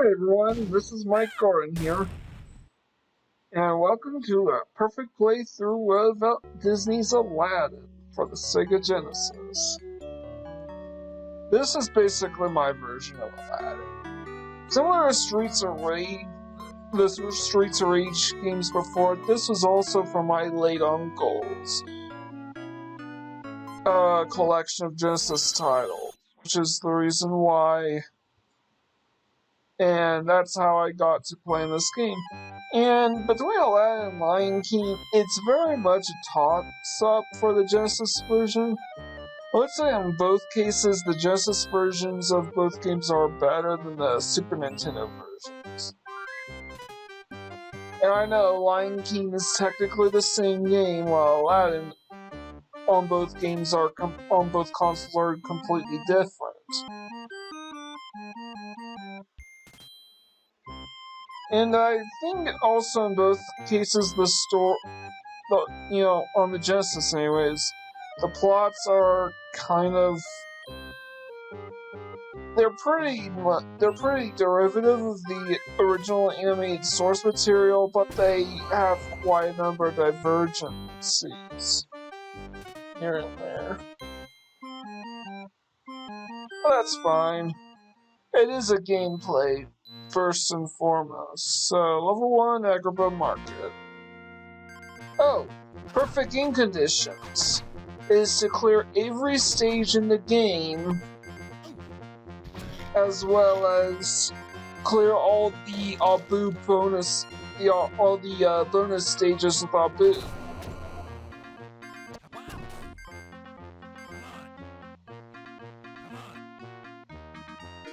Hi everyone, this is Mike Gorin here, and welcome to a perfect playthrough of Disney's Aladdin for the Sega Genesis. This is basically my version of Aladdin. Similar to the Streets of Rage games before, this was also from my late uncle's collection of Genesis titles, which is the reason why. And that's how I got to playing this game. And between Aladdin and Lion King, it's very much a toss-up for the Genesis version. I would say in both cases, the Genesis versions of both games are better than the Super Nintendo versions. And I know Lion King is technically the same game, while Aladdin on both consoles are completely different. And I think also in both cases on the Genesis anyways, the plots are kind of they're pretty derivative of the original animated source material, but they have quite a number of divergencies here and there. But that's fine. It is a gameplay first and foremost. So, level 1, Aggregate Market. Oh, perfect game conditions is to clear every stage in the game, as well as clear all the Abu bonus, bonus stages with Abu.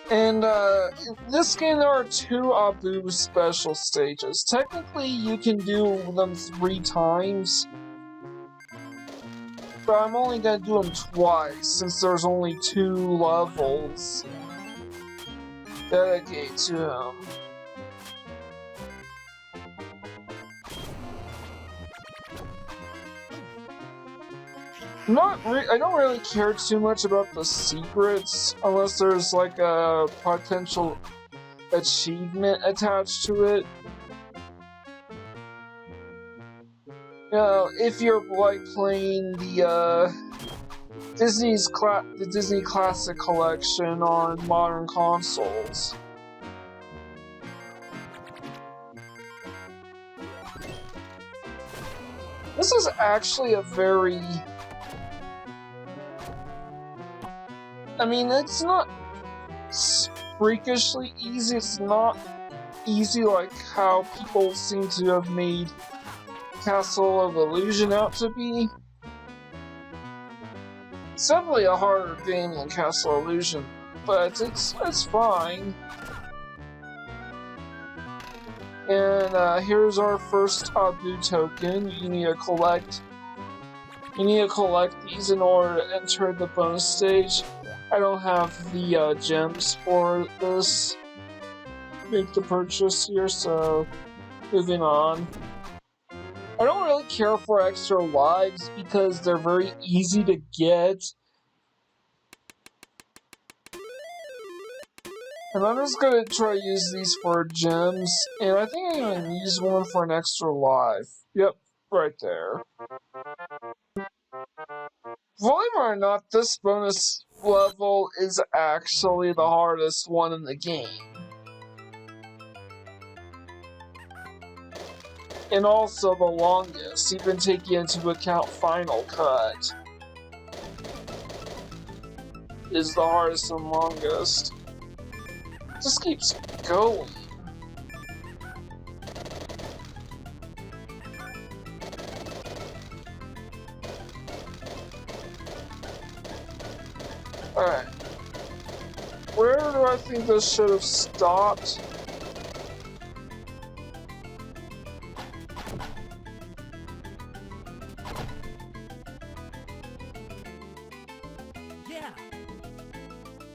And in this game there are 2 Abu special stages. Technically you can do them 3 times, but I'm only gonna do them twice since there's only 2 levels dedicated to them. I don't really care too much about the secrets unless there's like a potential achievement attached to it. You know, if you're like playing the Disney Classic Collection on modern consoles. This is actually a very... I mean, it's not freakishly easy. It's not easy like how people seem to have made Castle of Illusion out to be. It's definitely a harder game than Castle Illusion, but it's fine. And here's our first Abu token. You need to collect these in order to enter the bonus stage. I don't have the gems for this. Make the purchase here, so moving on. I don't really care for extra lives because they're very easy to get. And I'm just gonna try to use these for gems, and I think I'm gonna use one for an extra life. Yep, right there. Believe it or not, this bonus level is actually the hardest one in the game. And also the longest, even taking into account Final Cut. Is the hardest and longest. It just keeps going. Alright. Where do I think this should have stopped? Yeah.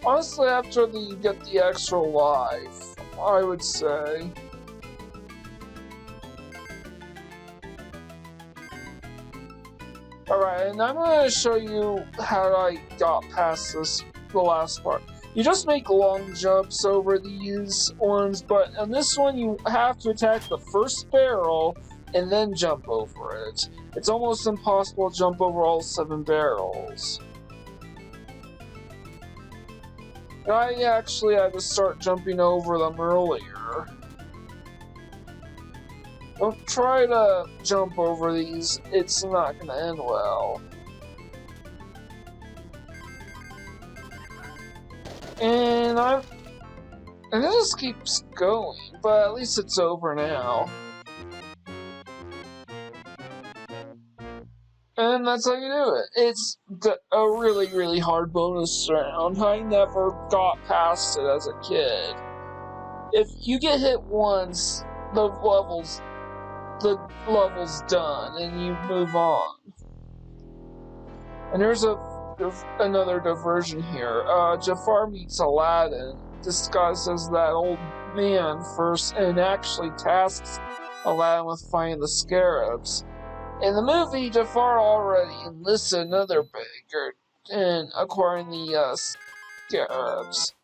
Honestly, after you get the extra life, I would say. Alright, and I'm going to show you how I got past the last part. You just make long jumps over these ones, but on this one you have to attack the first barrel and then jump over it. It's almost impossible to jump over all 7 barrels. I actually had to start jumping over them earlier. Don't try to jump over these, it's not gonna end well. And it just keeps going, but at least it's over now. And that's how you do it. It's a really, really hard bonus round. I never got past it as a kid. If you get hit once, the level's done, and you move on. And there's another diversion here. Jafar meets Aladdin, disguised as that old man first, and actually tasks Aladdin with finding the scarabs. In the movie, Jafar already enlisted another beggar in acquiring the scarabs.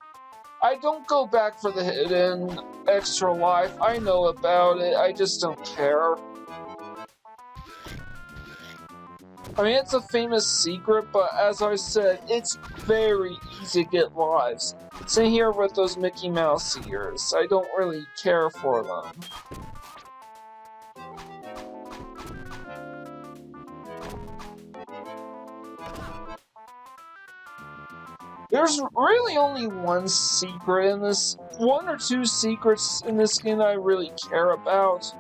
I don't go back for the hidden extra life. I know about it. I just don't care. I mean, it's a famous secret, but as I said, it's very easy to get lives. Same here with those Mickey Mouse ears. I don't really care for them. There's really only one secret in this, one or two secrets in this game that I really care about.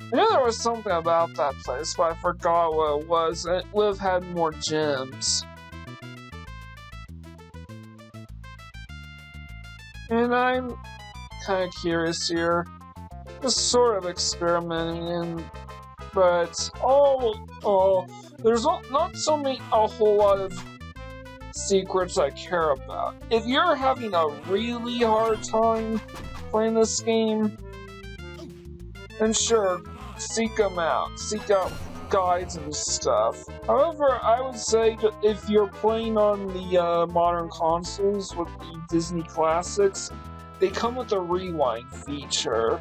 I knew there was something about that place, but I forgot what it was. It would have had more gems. And I'm kind of curious here. Just sort of experimenting, but there's not a whole lot of secrets I care about. If you're having a really hard time playing this game, then sure, seek them out. Seek out guides and stuff. However, I would say that if you're playing on the modern consoles with the Disney classics, they come with a rewind feature.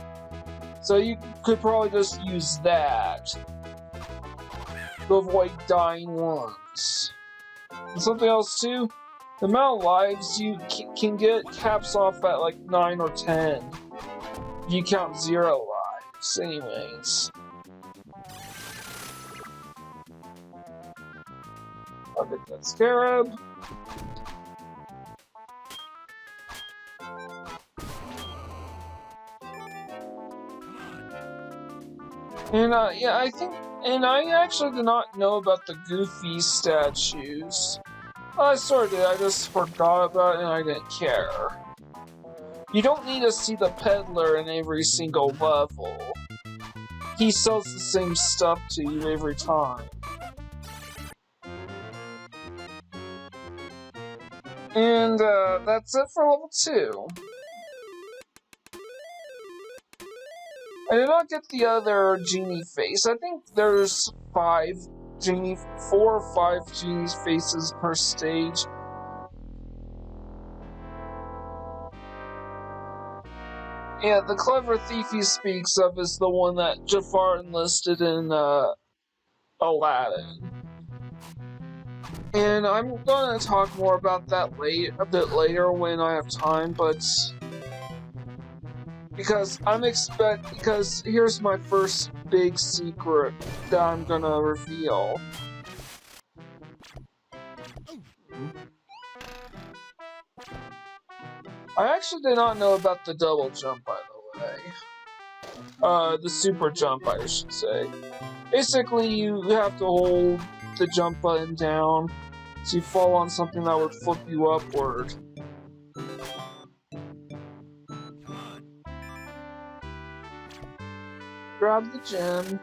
So you could probably just use that to avoid dying once. And something else too, the amount of lives you can get caps off at like 9 or 10. If you count 0 lives, anyways. I'll get that scarab. And yeah, I actually did not know about the Goofy statues. I sort of did, I just forgot about it and I didn't care. You don't need to see the peddler in every single level. He sells the same stuff to you every time. And that's it for level 2. I did not get the other genie face. I think there's 4 or 5 genie faces per stage. Yeah, the clever thief he speaks of is the one that Jafar enlisted in Aladdin. And I'm gonna talk more about that a bit later when I have time, but because here's my first big secret that I'm gonna reveal. I actually did not know about the double jump, by the way. The super jump, I should say. Basically, you have to hold the jump button down so you fall on something that would flip you upward. Grab the gem.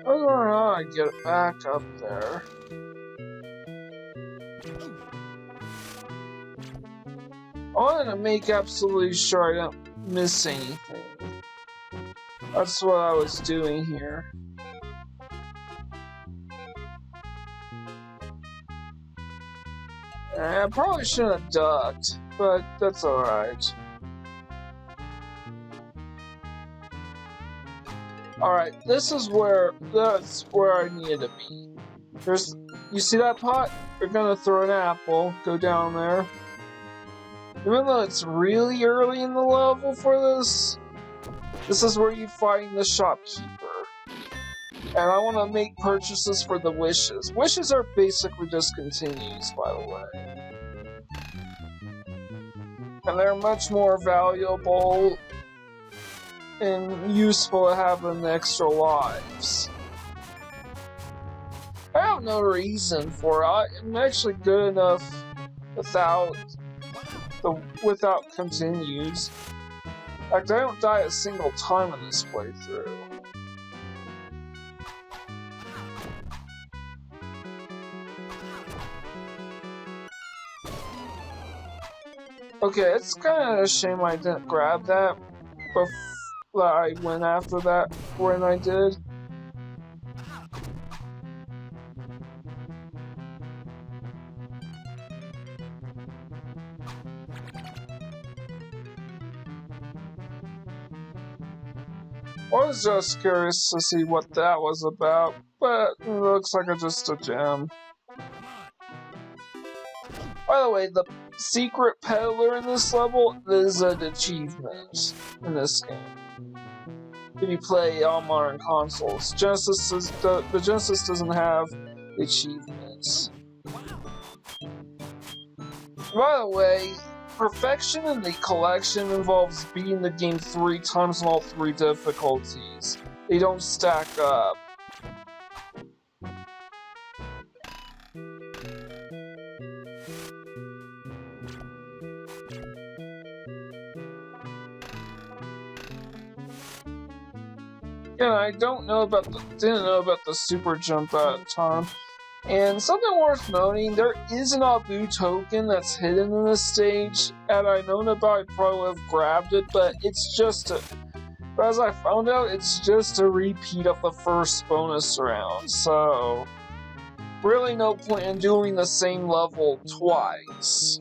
I don't know how I get it back up there. I want to make absolutely sure I don't miss anything. That's what I was doing here. I probably shouldn't have ducked, but that's alright. Alright, that's where I needed to be. You see that pot? You're gonna throw an apple, go down there. Even though it's really early in the level for this is where you find the shopkeeper. And I want to make purchases for the wishes. Wishes are basically just continues, by the way. And they're much more valuable and useful to have in extra lives. I have no reason for it. I'm actually good enough without continues. In fact, I don't die a single time in this playthrough. Okay, it's kind of a shame I didn't grab that before I went after that when I did. I was just curious to see what that was about, but it looks like just a gem. By the way, the secret peddler in this level is an achievement in this game. If you play on modern consoles, the Genesis doesn't have achievements. By the way, perfection in the collection involves beating the game 3 times on all 3 difficulties. They don't stack up. Yeah, I didn't know about the super jump at the time. And something worth noting, there is an Abu token that's hidden in this stage. Had I known about it, I probably would have grabbed it, but as I found out, it's just a repeat of the first bonus round, so really no point in doing the same level twice.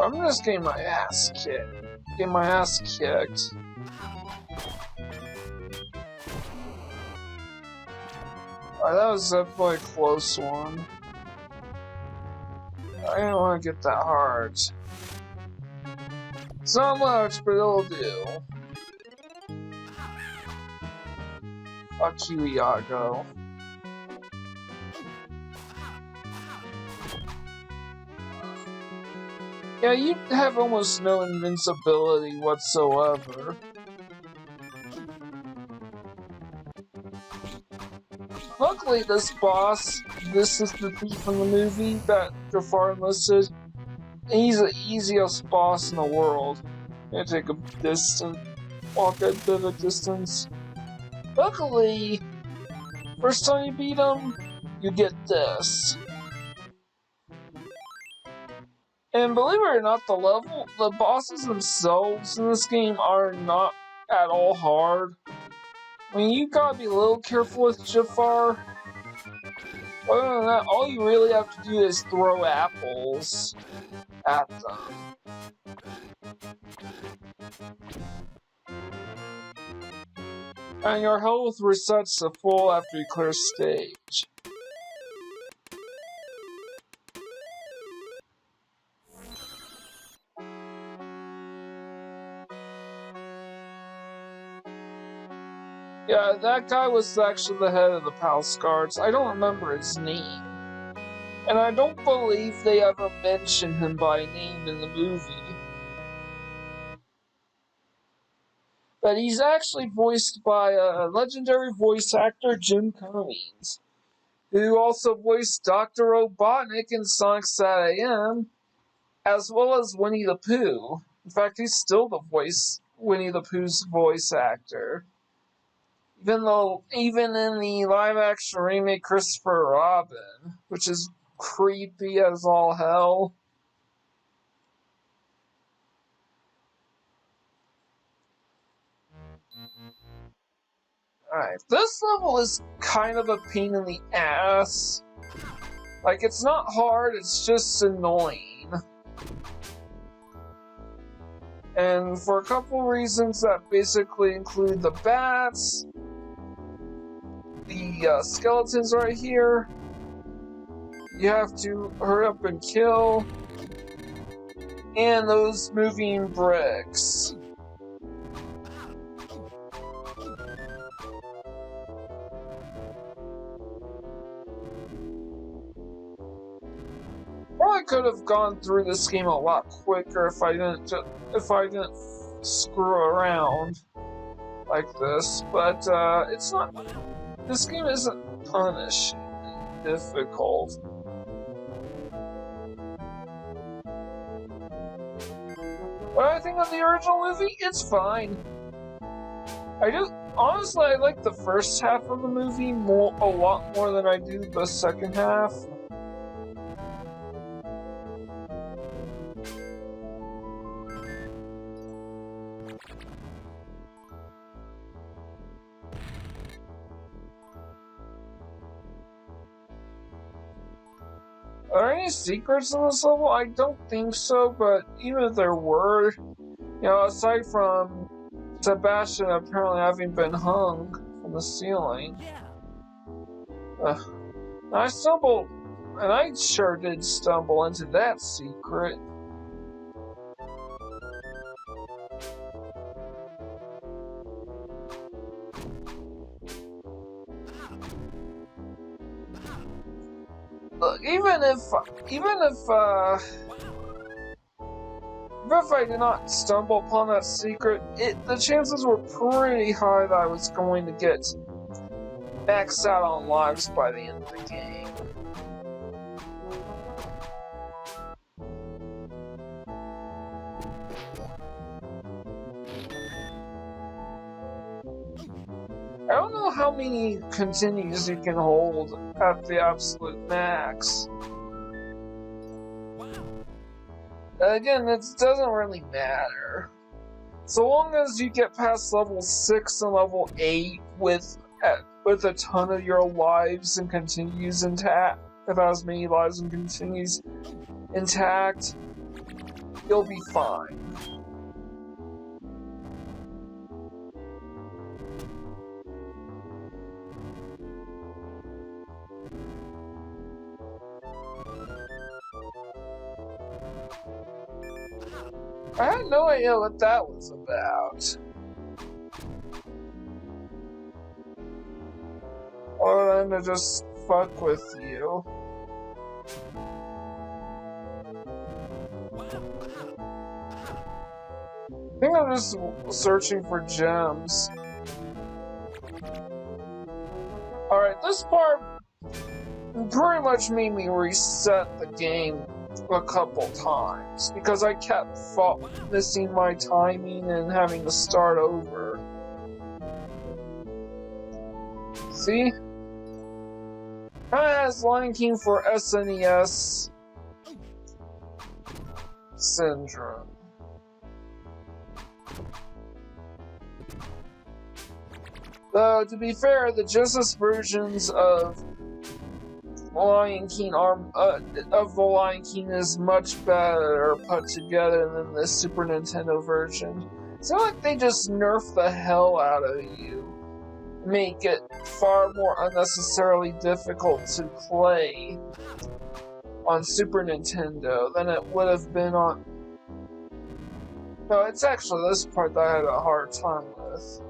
I'm just getting my ass kicked. Alright, that was definitely a close one. I didn't want to get that hard. It's not much, but it'll do. Fuck you, Iago. Yeah, you have almost no invincibility whatsoever. Luckily, this is the thief in the movie that Jafar enlisted. And he's the easiest boss in the world. I'm gonna take walk a bit of a distance. Luckily, first time you beat him, you get this. And believe it or not, the bosses themselves in this game are not at all hard. I mean, you gotta be a little careful with Jafar. Other than that, all you really have to do is throw apples at them. And your health resets to full after you clear stage. Yeah, that guy was actually the head of the Palace Guards. I don't remember his name. And I don't believe they ever mention him by name in the movie. But he's actually voiced by a legendary voice actor, Jim Cummings, who also voiced Dr. Robotnik in Sonic Sat AM, as well as Winnie the Pooh. In fact, he's still the voice Winnie the Pooh's voice actor. Even in the live-action remake, Christopher Robin, which is creepy as all hell. Alright, this level is kind of a pain in the ass. Like, it's not hard, it's just annoying. And for a couple reasons that basically include the bats, the skeletons right here, you have to hurry up and kill, and those moving bricks. Probably could have gone through this game a lot quicker if I didn't screw around like this. But it's not. This game isn't punishingly difficult. What I think of the original movie, it's fine. Honestly, I like the first half of the movie a lot more than I do the second half. Are there any secrets in this level? I don't think so, but even if there were, aside from Sebastian apparently having been hung from the ceiling. I stumbled, and I sure did stumble into that secret. Look, even if I did not stumble upon that secret, the chances were pretty high that I was going to get maxed out on lives by the end of the game. I don't know how many continues you can hold at the absolute max. Again, it doesn't really matter. So long as you get past level 6 and level 8 with a ton of your lives and continues intact, about as many lives and continues intact, you'll be fine. I had no idea what that was about. Other than to just fuck with you. I think I'm just searching for gems. Alright, this part pretty much made me reset the game a couple times because I kept missing my timing and having to start over. See? Kinda has Lion King for SNES syndrome. Though, to be fair, the Genesis versions of Lion King is much better put together than the Super Nintendo version. It's not like they just nerf the hell out of you, make it far more unnecessarily difficult to play on Super Nintendo than it would have been on. No, it's actually this part that I had a hard time with.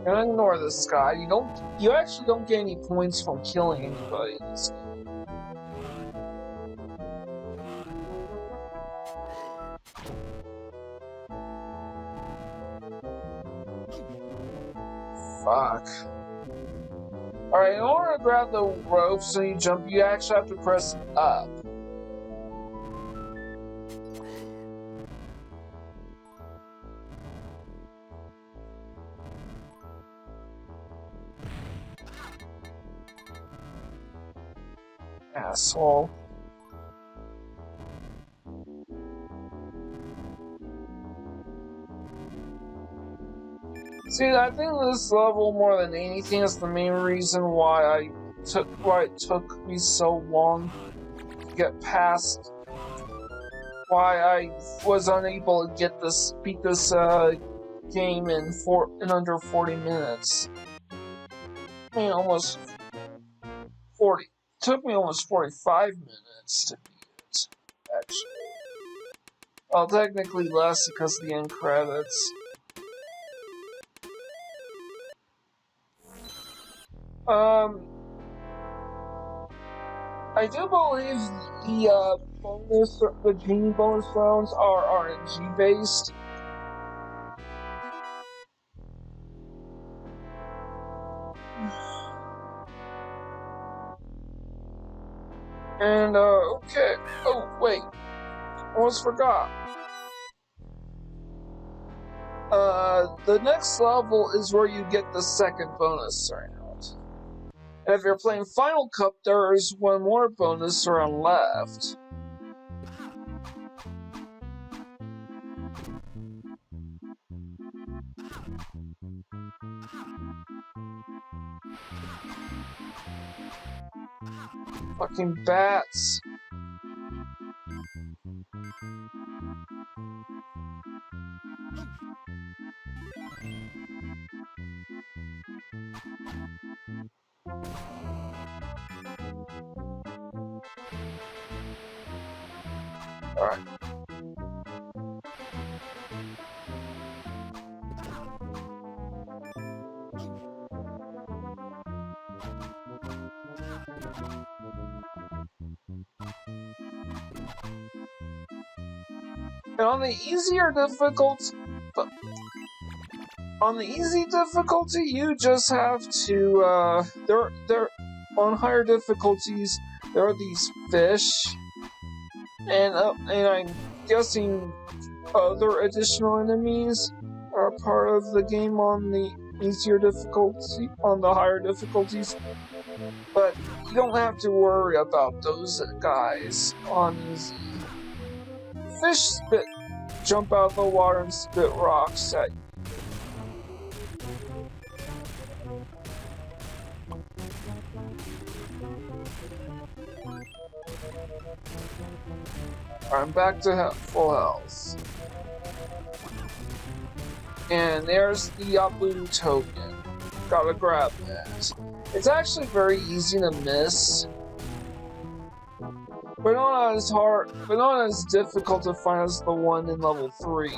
I'm gonna ignore this guy. You actually don't get any points from killing anybody in this game. Fuck. Alright, in order to grab the ropes and you jump, you actually have to press up. asshole. See, I think this level more than anything is the main reason why it took me so long to get past. Why I was unable to beat this game in under 40 minutes. I mean, almost 40. It took me almost 45 minutes to beat it, actually. Well, technically less because of the end credits. I do believe the genie bonus rounds are RNG based. And, okay. Oh, wait. Almost forgot. The next level is where you get the second bonus round. And if you're playing Final Cup, there is one more bonus round left. Fucking bats. Alright. And on the easy difficulty, you just have to, on higher difficulties, there are these fish, and I'm guessing other additional enemies are part of the game on the higher difficulties, but you don't have to worry about those guys on easy. Fish jump out of the water and spit rocks at you. I'm back to full health. And there's the blue token. Gotta grab that. It's actually very easy to miss. But not as difficult to find as the one in level 3.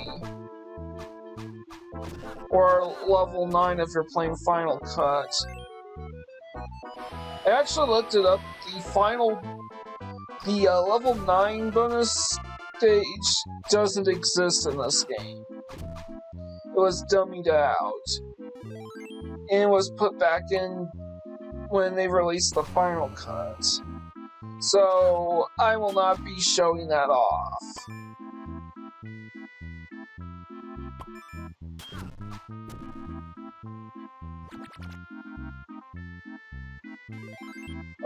Or level 9 if you're playing Final Cut. I actually looked it up. The level 9 bonus stage doesn't exist in this game. It was dummied out. And it was put back in when they released the Final Cut. So, I will not be showing that off.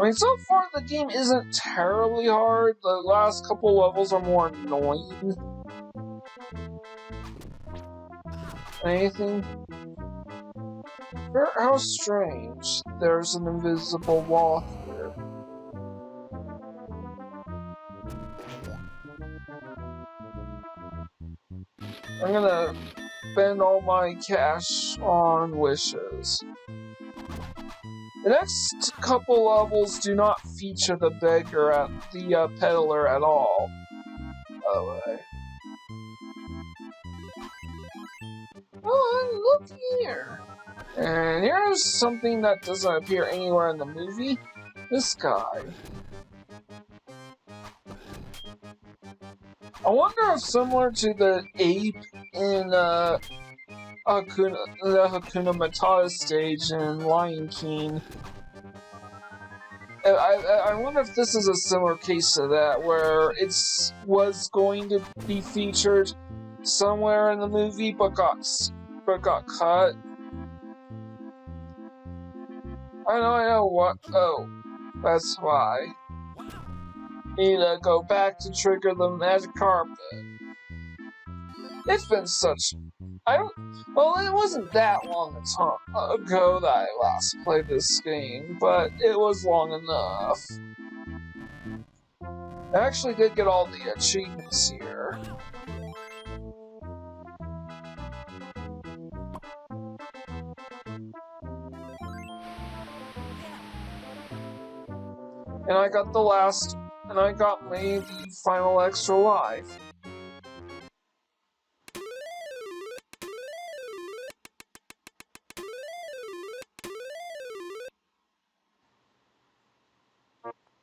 I mean, so far the game isn't terribly hard. The last couple levels are more annoying. Anything? How strange. There's an invisible wall here. I'm gonna spend all my cash on wishes. The next couple levels do not feature the peddler at all. By the way. Oh, look here! And here's something that doesn't appear anywhere in the movie. This guy. I wonder if similar to the ape in the Hakuna Matata stage in Lion King. I wonder if this is a similar case to that, where it was going to be featured somewhere in the movie, but got cut. I know what. Oh, that's why. need to go back to trigger the magic carpet. It's been such... Well, it wasn't that long ago that I last played this game, but it was long enough. I actually did get all the achievements here. And I got the final extra life.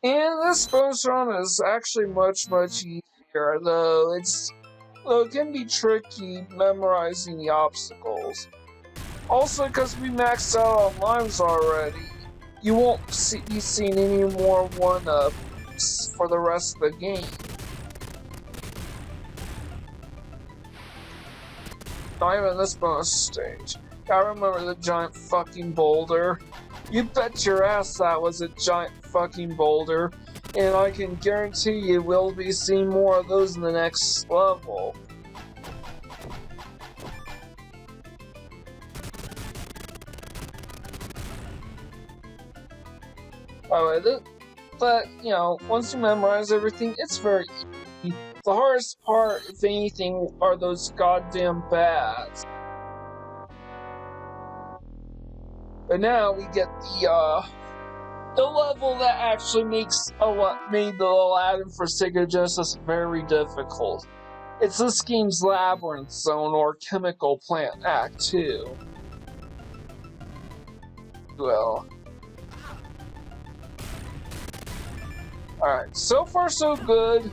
And this bonus run is actually much easier, though it can be tricky memorizing the obstacles. Also, because we maxed out on lives already, you won't be seeing any more one-ups for the rest of the game. Not even this bonus stage. I remember the giant fucking boulder. You bet your ass that was a giant fucking boulder, and I can guarantee you we'll be seeing more of those in the next level. But, you know, once you memorize everything, it's very easy. The hardest part, if anything, are those goddamn bats. But now we get the level that actually made the Aladdin for Sega Genesis very difficult. It's this game's Labyrinth Zone, or Chemical Plant Act 2. Well... Alright, so far so good.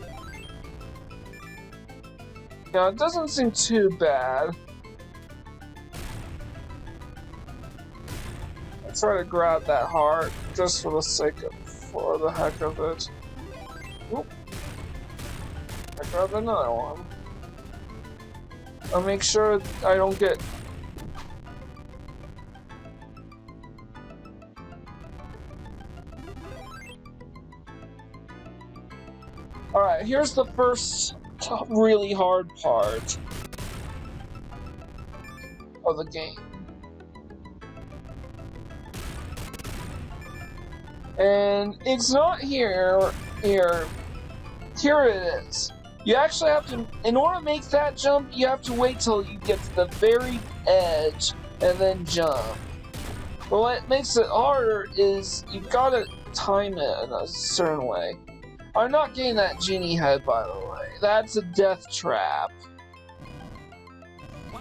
Yeah, it doesn't seem too bad. I try to grab that heart just for the heck of it. Oop. I grabbed another one. I'll make sure I don't get... Alright, here's the first really hard part of the game. And it's not here. Here it is. You actually have to, in order to make that jump, you have to wait till you get to the very edge and then jump. But what makes it harder is you gotta time it in a certain way. I'm not getting that genie head, by the way. That's a death trap.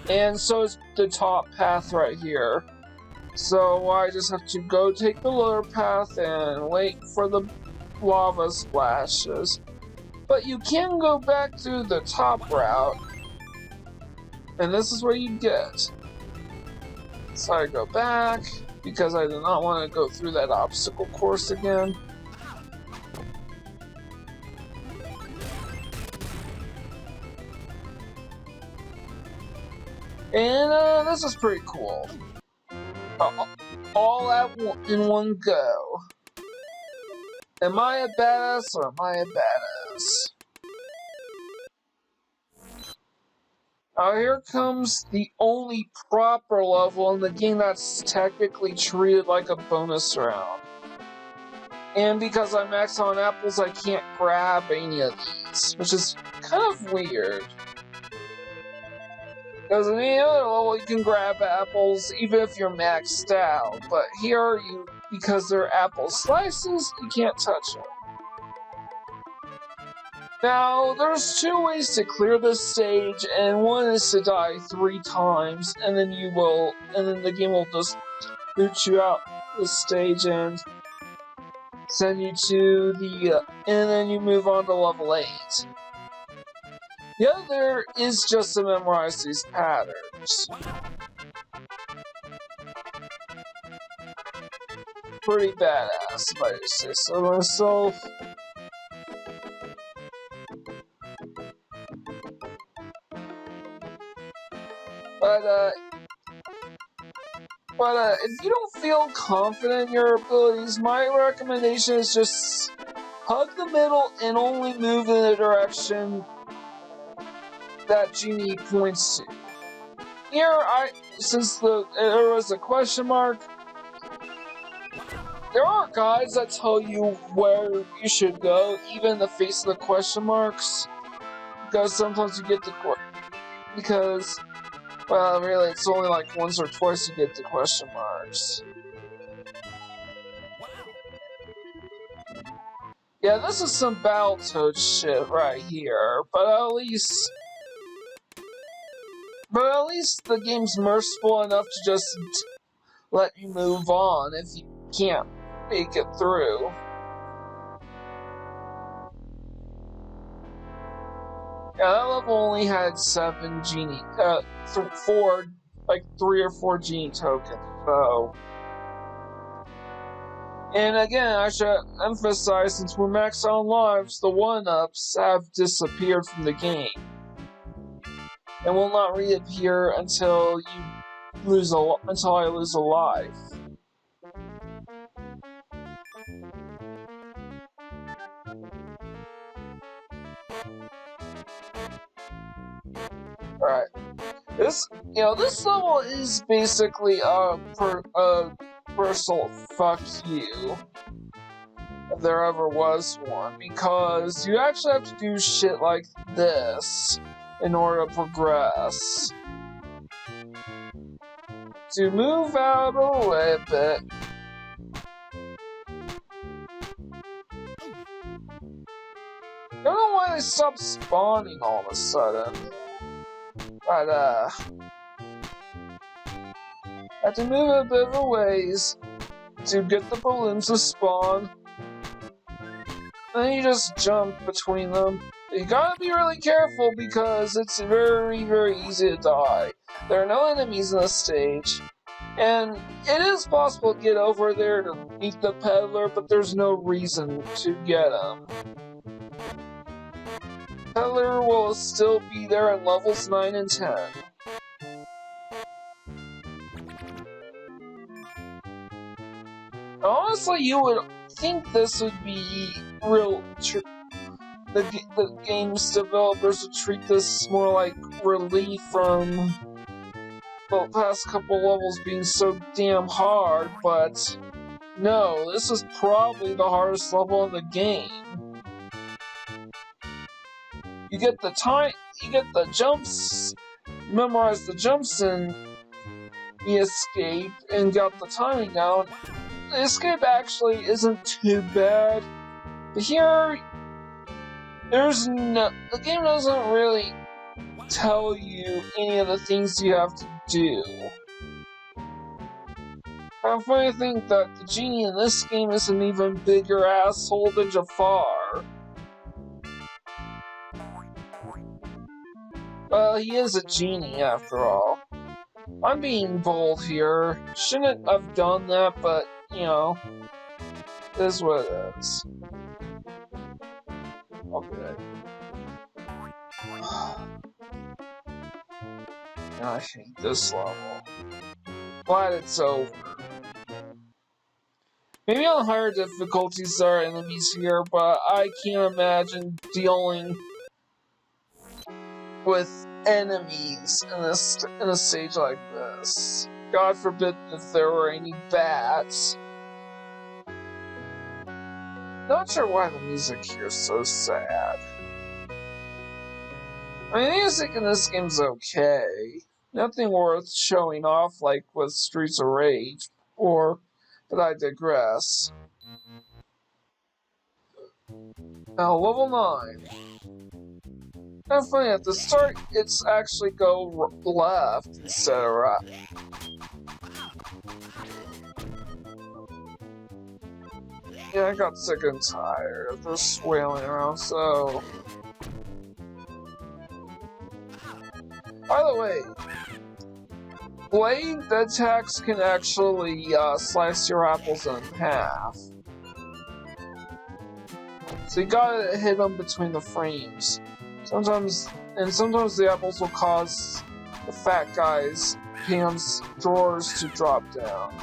And so is the top path right here. So I just have to go take the lower path and wait for the lava splashes. But you can go back through the top route. And this is what you get. So I go back, because I do not want to go through that obstacle course again. And this is pretty cool. All in one go. Am I a badass or am I a badass? Now here comes the only proper level in the game that's technically treated like a bonus round. And because I'm maxed on apples, I can't grab any of these, which is kind of weird. Because in any other level, you can grab apples even if you're maxed out. But here, because they're apple slices, you can't touch them. Now, there's two ways to clear this stage, and one is to die 3 times, and then the game will just boot you out the stage and send you to and then you move on to level 8. The other is just to memorize these patterns. Pretty badass, if I say so myself. But if you don't feel confident in your abilities, my recommendation is just hug the middle and only move in the direction that genie points to. Here, since there was a question mark, there are guides that tell you where you should go, even in the face of the question marks. Because sometimes you get well, really, it's only like once or twice you get the question marks. Yeah, this is some Battletoads shit right here, but at least the game's merciful enough to just let you move on if you can't make it through. Yeah, that level only had 7 genie, 3 or 4 genie tokens, so. And again, I should emphasize, since we're maxed on lives, the 1-ups have disappeared from the game. And will not reappear until I lose a life. Alright. This level is basically a personal fuck you, if there ever was one, because you actually have to do shit like this in order to progress. To move out of the way a bit. I don't know why they stopped spawning all of a sudden. But, I have to move a bit of a ways to get the balloons to spawn. Then you just jump between them. You gotta be really careful because it's very, very easy to die. There are no enemies in this stage. And it is possible to get over there to meet the peddler, but there's no reason to get him. Peddler will still be there at levels 9 and 10. Honestly, you would think this would be real. The game's developers would treat this more like relief from the past couple levels being so damn hard, but no, this is probably the hardest level in the game. You get the jumps, you memorize the jumps, and you escape and got the timing down. The escape actually isn't too bad, but here, the game doesn't really tell you any of the things you have to do. I finally think that the genie in this game is an even bigger asshole than Jafar. Well, he is a genie after all. I'm being bold here. Shouldn't have done that, but, you know, it is what it is. Okay. I hate this level. Glad it's over. Maybe on higher difficulties there are enemies here, but I can't imagine dealing with enemies in a stage like this. God forbid if there were any bats. Not sure why the music here is so sad. I mean, the music in this game's okay. Nothing worth showing off like with Streets of Rage, but I digress. Now, level 9. And funny, at the start, it's actually go left instead of right. Yeah, I got sick and tired of this wailing around, so... By the way, blade attacks can actually slice your apples in half. So you gotta hit them between the frames. Sometimes the apples will cause the fat guy's pants drawers to drop down.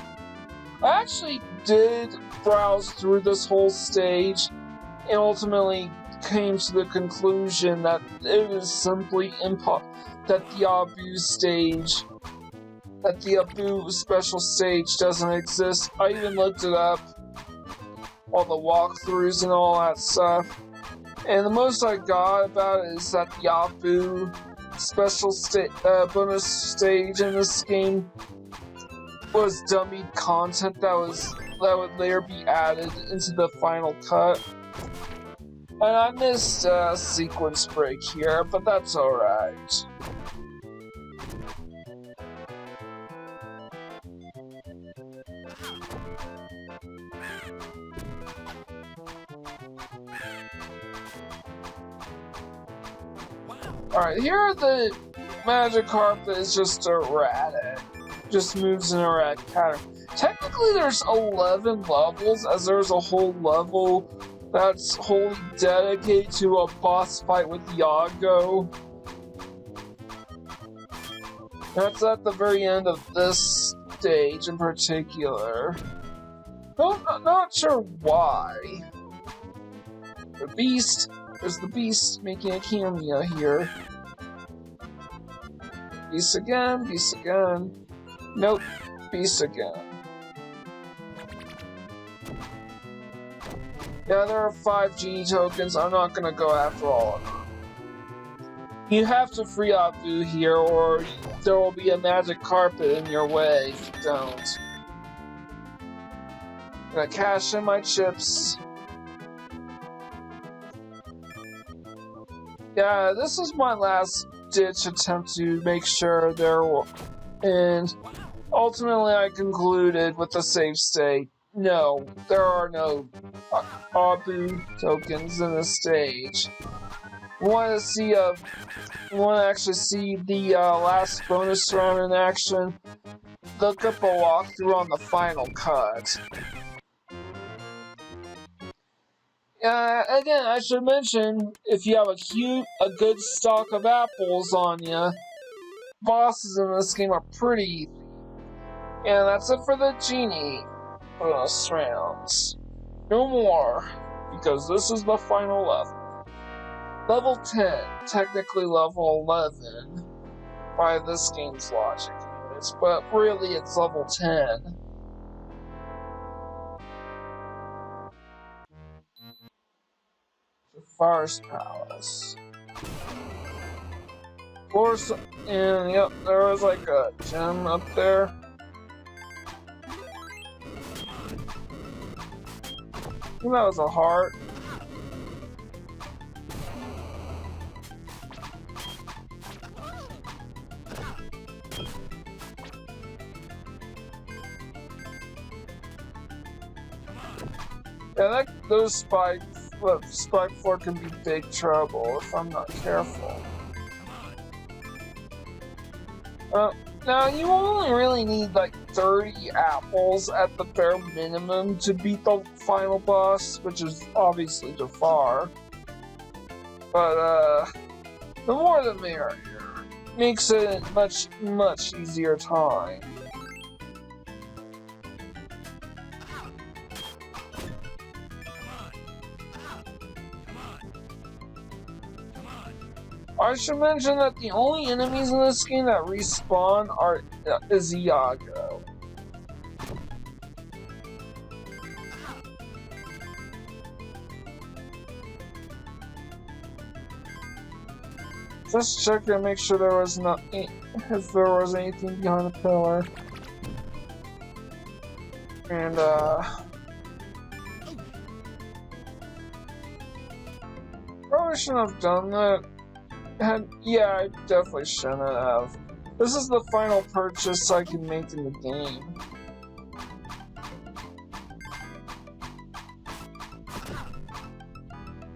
I actually did browse through this whole stage, and ultimately came to the conclusion that it is simply that the Abu special stage doesn't exist. I even looked it up, all the walkthroughs and all that stuff, and the most I got about it is that the Abu special bonus stage in this game was dummied content that would later be added into the final cut. And I missed a sequence break here, but that's alright. Alright, here the magic carpet is just erratic. Just moves in a erratic pattern. Technically there's 11 levels, as there's a whole level that's wholly dedicated to a boss fight with Iago. That's at the very end of this stage in particular. I'm not sure why. There's the Beast making a cameo here. Beast again, Beast again. Nope, Beast again. Yeah, there are 5 genie tokens. I'm not gonna go after all of them. You have to free Abu here, or there will be a magic carpet in your way if you don't. I'm gonna cash in my chips. Yeah, this is my last ditch attempt to make sure there were, and ultimately I concluded with the save state. No, there are no Abu tokens in this stage. Want to actually see the last bonus round in action? Look up a walkthrough on the final cut. Again, I should mention, if you have a good stock of apples on you, bosses in this game are pretty easy. And that's it for the genie bonus rounds. No more, because this is the final level. Level 10, technically level 11 by this game's logic units, but really it's level 10. The Forest Palace. And yep, there was like a gem up there. I think that was a heart. Yeah, those spike floor can be big trouble if I'm not careful. Now you only really need like 30 apples at the bare minimum to beat the final boss, which is obviously Jafar. But the more the merrier. Makes it much easier time. I should mention that the only enemies in this game that respawn is Iago. Just check to make sure there was if there was anything behind the pillar. And probably shouldn't have done that. Yeah, I definitely shouldn't have. This is the final purchase I can make in the game.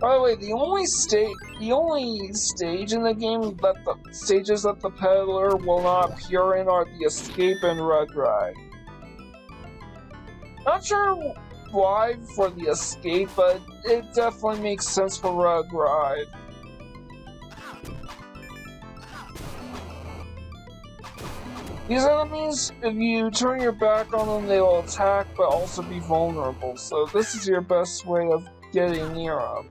By the way, the only stage in the game that the stages that the peddler will not appear in are the escape and rug ride. Not sure why for the escape, but it definitely makes sense for rug ride. These enemies, if you turn your back on them, they will attack but also be vulnerable, so this is your best way of getting near him.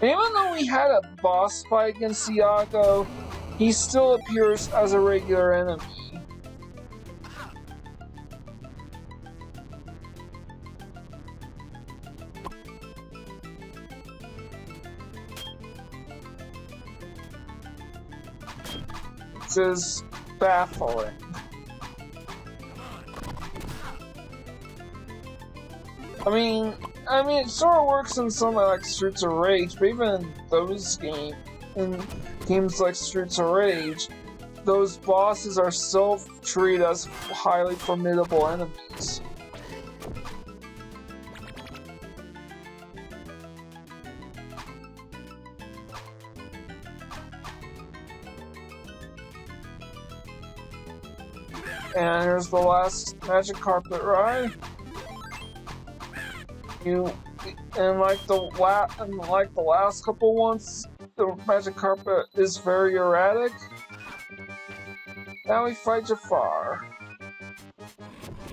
Even though we had a boss fight against Iago, he still appears as a regular enemy. Which is baffling. I mean, it sort of works in something like Streets of Rage, but even in those games like Streets of Rage, those bosses are still treated as highly formidable enemies. And here's the last magic carpet ride. And like the last couple ones, the magic carpet is very erratic. Now we fight Jafar.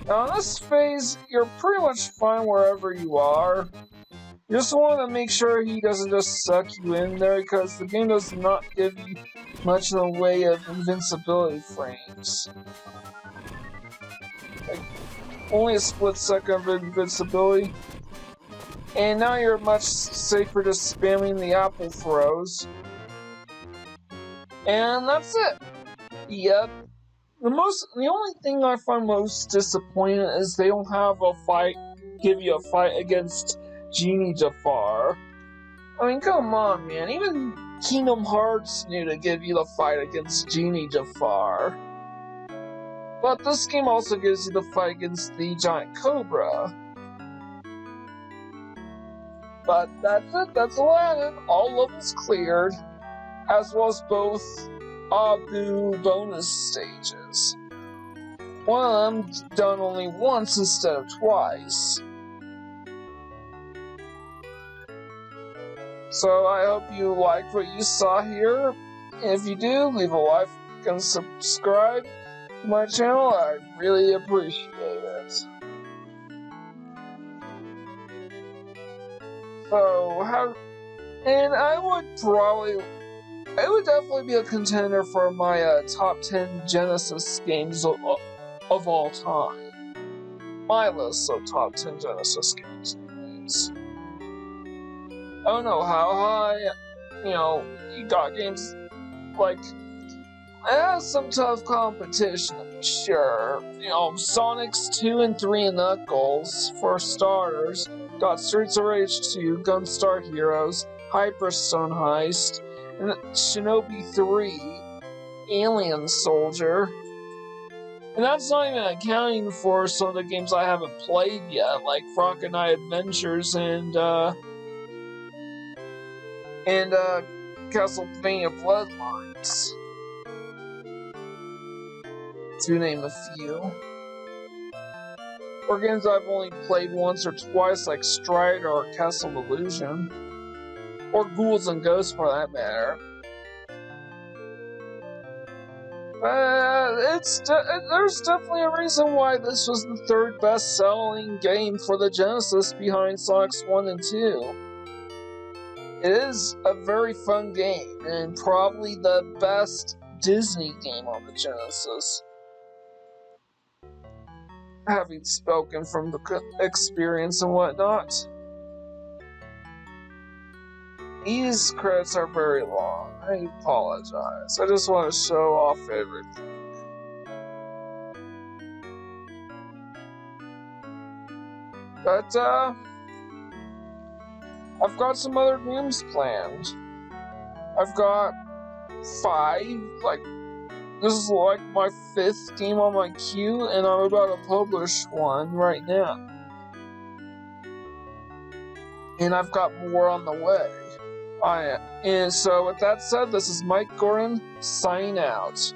Now in this phase, you're pretty much fine wherever you are. You just want to make sure he doesn't just suck you in there, because the game does not give you much in the way of invincibility frames. Like, only a split second of invincibility. And now you're much safer just spamming the apple throws. And that's it. Yep. The only thing I find most disappointing is they don't have give you a fight against Genie Jafar. I mean, come on, man. Even Kingdom Hearts knew to give you the fight against Genie Jafar. But this game also gives you the fight against the Giant Cobra. But that's it, that's Aladdin. All levels cleared, as well as both Abu bonus stages. One of them done only once instead of twice. So I hope you liked what you saw here. If you do, leave a like and subscribe to my channel. I really appreciate it. And I would definitely be a contender for my top 10 Genesis games of all time. My list of top 10 Genesis games, anyways. I don't know how high, you got games like, it has some tough competition, to be sure. Sonic's 2 and 3 and Knuckles, for starters. Got Streets of Rage 2, Gunstar Heroes, Hyperstone Heist, and Shinobi 3, Alien Soldier. And that's not even accounting for some of the games I haven't played yet, like Rocket Knight Adventures and Castlevania Bloodlines, to name a few. Or games I've only played once or twice, like Strider or Castle of Illusion. Or Ghouls and Ghosts, for that matter. There's definitely a reason why this was the third best-selling game for the Genesis, behind Sonic's 1 and 2. It is a very fun game, and probably the best Disney game on the Genesis. Having spoken from the experience and whatnot. These credits are very long. I apologize. I just want to show off everything. But, I've got some other games planned. I've got 5, this is like my 5th game on my queue, and I'm about to publish one right now. And I've got more on the way. And so with that said, this is Mike Gordon, signing out.